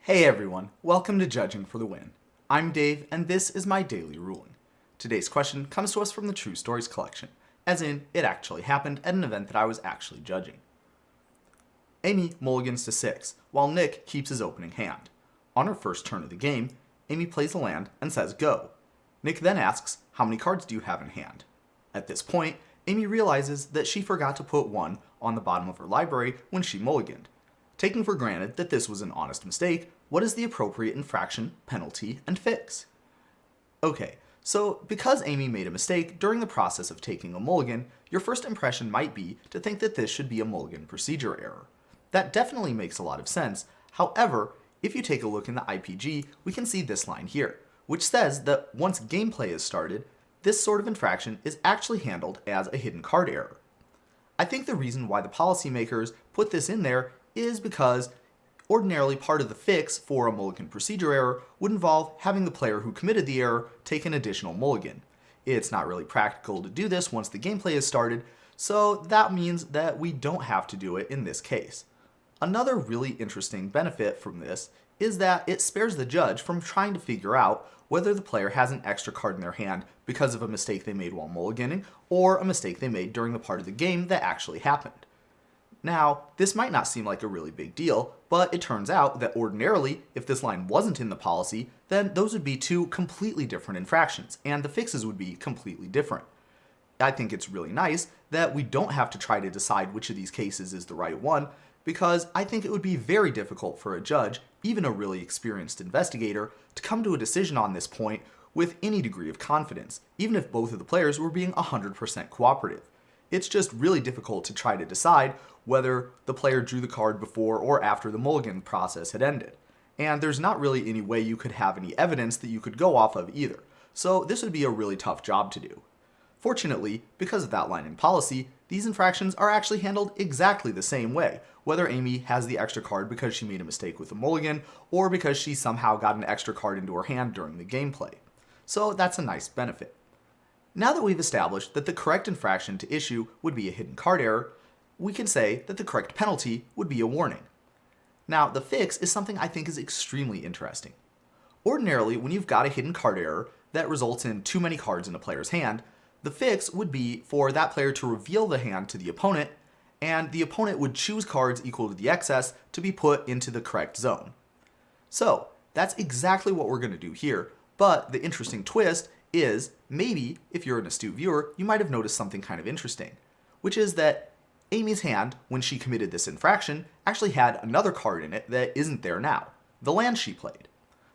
Hey everyone, welcome to Judging for the Win. I'm Dave, and this is my daily ruling. Today's question comes to us from the True Stories collection, as in, it actually happened at an event that I was actually judging. Amy mulligans to 6, while Nick keeps his opening hand. On her first turn of the game, Amy plays a land and says go. Nick then asks, how many cards do you have in hand? At this point, Amy realizes that she forgot to put one on the bottom of her library when she mulliganed. Taking for granted that this was an honest mistake, what is the appropriate infraction, penalty, and fix? Okay, so because Amy made a mistake during the process of taking a mulligan, your first impression might be to think that this should be a mulligan procedure error. That definitely makes a lot of sense. However, if you take a look in the IPG, we can see this line here, which says that once gameplay is started, this sort of infraction is actually handled as a hidden card error. I think the reason why the policymakers put this in there is because ordinarily part of the fix for a mulligan procedure error would involve having the player who committed the error take an additional mulligan. It's not really practical to do this once the gameplay is started, so that means that we don't have to do it in this case. Another really interesting benefit from this is that it spares the judge from trying to figure out whether the player has an extra card in their hand because of a mistake they made while mulliganing or a mistake they made during the part of the game that actually happened. Now, this might not seem like a really big deal, but it turns out that ordinarily, if this line wasn't in the policy, then those would be two completely different infractions, and the fixes would be completely different. I think it's really nice that we don't have to try to decide which of these cases is the right one, because I think it would be very difficult for a judge, even a really experienced investigator, to come to a decision on this point with any degree of confidence, even if both of the players were being 100% cooperative. It's just really difficult to try to decide whether the player drew the card before or after the mulligan process had ended. And there's not really any way you could have any evidence that you could go off of either, so this would be a really tough job to do. Fortunately, because of that line in policy, these infractions are actually handled exactly the same way, whether Amy has the extra card because she made a mistake with a mulligan, or because she somehow got an extra card into her hand during the gameplay. So that's a nice benefit. Now that we've established that the correct infraction to issue would be a hidden card error, we can say that the correct penalty would be a warning. Now, the fix is something I think is extremely interesting. Ordinarily, when you've got a hidden card error that results in too many cards in a player's hand, the fix would be for that player to reveal the hand to the opponent, and the opponent would choose cards equal to the excess to be put into the correct zone. So, that's exactly what we're going to do here, but the interesting twist is, maybe, if you're an astute viewer, you might have noticed something kind of interesting, which is that Amy's hand, when she committed this infraction, actually had another card in it that isn't there now, the land she played.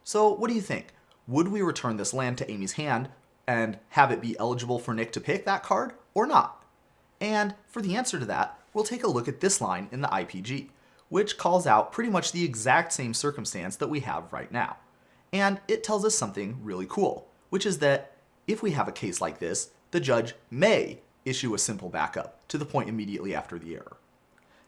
So what do you think? Would we return this land to Amy's hand and have it be eligible for Nick to pick that card, or not? And for the answer to that, we'll take a look at this line in the IPG, which calls out pretty much the exact same circumstance that we have right now. And it tells us something really cool, which is that if we have a case like this, the judge may issue a simple backup to the point immediately after the error.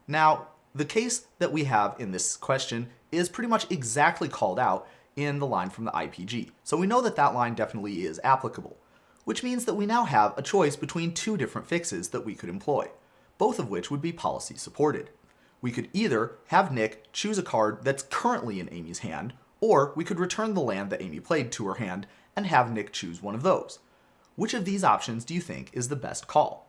Now, the case that we have in this question is pretty much exactly called out in the line from the IPG, so we know that that line definitely is applicable, which means that we now have a choice between two different fixes that we could employ, both of which would be policy supported. We could either have Nick choose a card that's currently in Amy's hand, or we could return the land that Amy played to her hand and have Nick choose one of those. Which of these options do you think is the best call?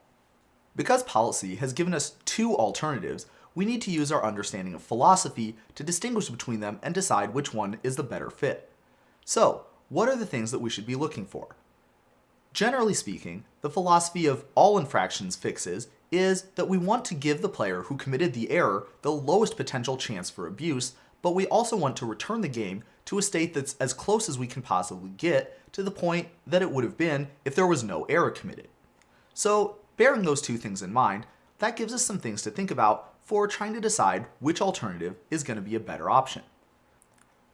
Because policy has given us two alternatives, we need to use our understanding of philosophy to distinguish between them and decide which one is the better fit. So, what are the things that we should be looking for? Generally speaking, the philosophy of all infractions fixes is that we want to give the player who committed the error the lowest potential chance for abuse, but we also want to return the game to a state that's as close as we can possibly get to the point that it would have been if there was no error committed. So, bearing those two things in mind, that gives us some things to think about for trying to decide which alternative is going to be a better option.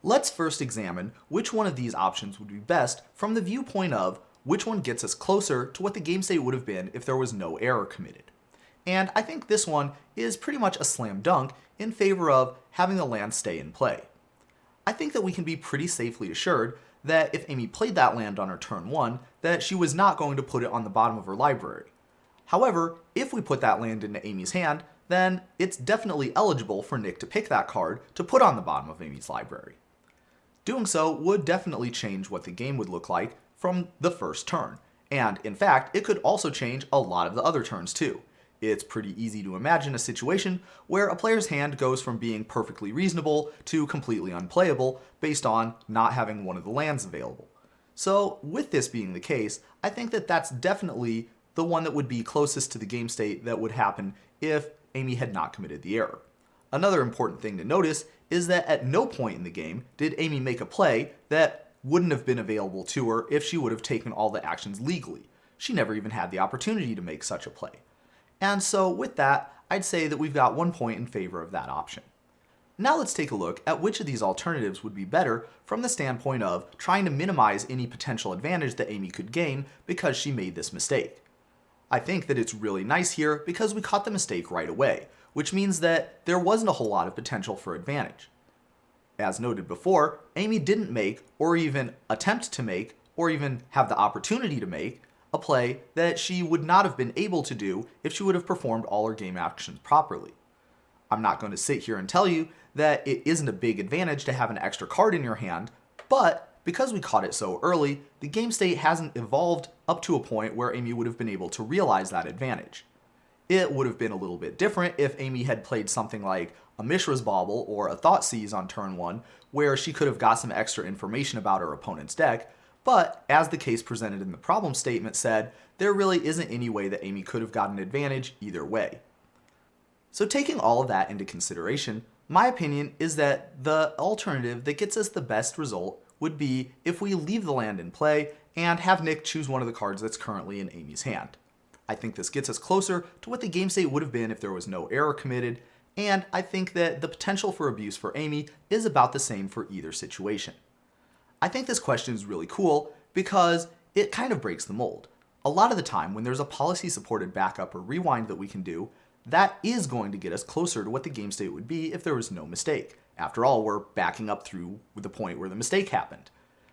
Let's first examine which one of these options would be best from the viewpoint of which one gets us closer to what the game state would have been if there was no error committed. And I think this one is pretty much a slam dunk in favor of having the land stay in play. I think that we can be pretty safely assured that if Amy played that land on her turn 1, that she was not going to put it on the bottom of her library. However, if we put that land into Amy's hand, then it's definitely eligible for Nick to pick that card to put on the bottom of Amy's library. Doing so would definitely change what the game would look like from the first turn, and in fact, it could also change a lot of the other turns too. It's pretty easy to imagine a situation where a player's hand goes from being perfectly reasonable to completely unplayable based on not having one of the lands available. So, with this being the case, I think that that's definitely the one that would be closest to the game state that would happen if Amy had not committed the error. Another important thing to notice is that at no point in the game did Amy make a play that wouldn't have been available to her if she would have taken all the actions legally. She never even had the opportunity to make such a play. And so with that, I'd say that we've got 1 point in favor of that option. Now let's take a look at which of these alternatives would be better from the standpoint of trying to minimize any potential advantage that Amy could gain because she made this mistake. I think that it's really nice here because we caught the mistake right away, which means that there wasn't a whole lot of potential for advantage. As noted before, Amy didn't make, or even attempt to make, or even have the opportunity to make, a play that she would not have been able to do if she would have performed all her game actions properly. I'm not going to sit here and tell you that it isn't a big advantage to have an extra card in your hand, but because we caught it so early, the game state hasn't evolved up to a point where Amy would have been able to realize that advantage. It would have been a little bit different if Amy had played something like a Mishra's Bauble or a Thoughtseize on turn 1, where she could have got some extra information about her opponent's deck, but as the case presented in the problem statement said, there really isn't any way that Amy could have gotten an advantage either way. So taking all of that into consideration, my opinion is that the alternative that gets us the best result would be if we leave the land in play and have Nick choose one of the cards that's currently in Amy's hand. I think this gets us closer to what the game state would have been if there was no error committed, and I think that the potential for abuse for Amy is about the same for either situation. I think this question is really cool because it kind of breaks the mold. A lot of the time when there's a policy-supported backup or rewind that we can do, that is going to get us closer to what the game state would be if there was no mistake. After all, we're backing up through the point where the mistake happened.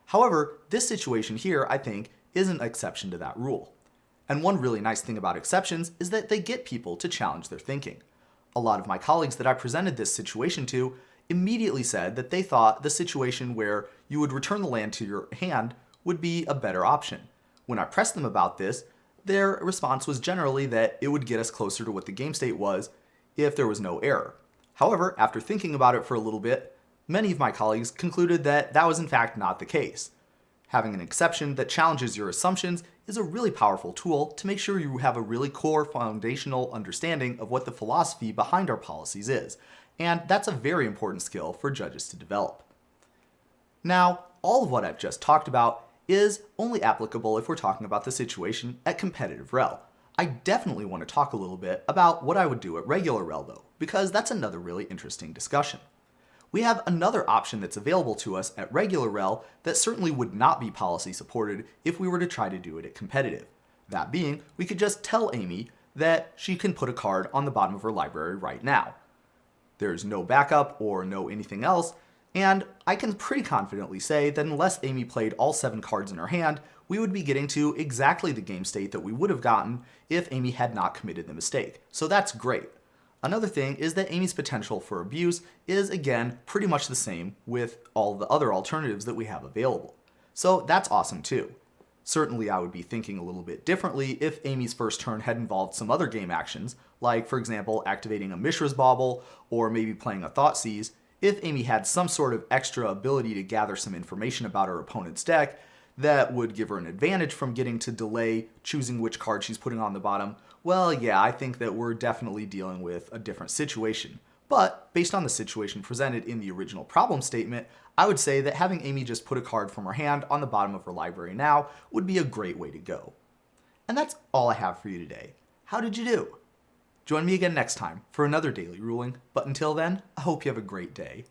However, this situation here, I think, is an exception to that rule. And one really nice thing about exceptions is that they get people to challenge their thinking. A lot of my colleagues that I presented this situation to immediately said that they thought the situation where you would return the land to your hand would be a better option. When I pressed them about this, their response was generally that it would get us closer to what the game state was if there was no error. However, after thinking about it for a little bit, many of my colleagues concluded that that was in fact not the case. Having an exception that challenges your assumptions is a really powerful tool to make sure you have a really core foundational understanding of what the philosophy behind our policies is, and that's a very important skill for judges to develop. Now, all of what I've just talked about is only applicable if we're talking about the situation at competitive rel. I definitely want to talk a little bit about what I would do at regular rel though, because that's another really interesting discussion. We have another option that's available to us at regular rel that certainly would not be policy supported if we were to try to do it at competitive. That being, we could just tell Amy that she can put a card on the bottom of her library right now. There's no backup or no anything else, and I can pretty confidently say that unless Amy played all 7 cards in her hand, we would be getting to exactly the game state that we would have gotten if Amy had not committed the mistake. So that's great. Another thing is that Amy's potential for abuse is again pretty much the same with all the other alternatives that we have available. So that's awesome too. Certainly I would be thinking a little bit differently if Amy's first turn had involved some other game actions, like for example activating a Mishra's Bauble or maybe playing a Thoughtseize. If Amy had some sort of extra ability to gather some information about her opponent's deck that would give her an advantage from getting to delay choosing which card she's putting on the bottom, well, yeah, I think that we're definitely dealing with a different situation. But based on the situation presented in the original problem statement, I would say that having Amy just put a card from her hand on the bottom of her library now would be a great way to go. And that's all I have for you today. How did you do? Join me again next time for another daily ruling, but until then, I hope you have a great day.